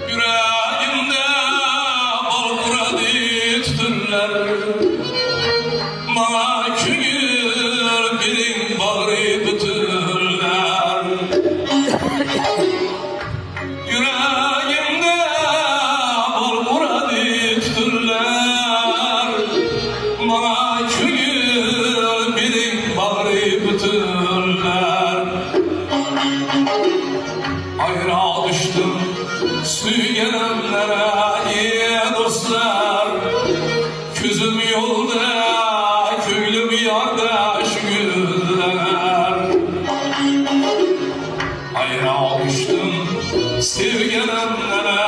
Yüreğimde bal muradı tuturlar, bana küngül birin bağrı tuturlar. Yüreğimde bal muradı tuturlar, bana küngül birin bağrı tuturlar. Ayra düştüm sürgenlere iyi dostlar, gözüm yolda, köylüm yarda şükürler. Ayra düştüm sevgelenlere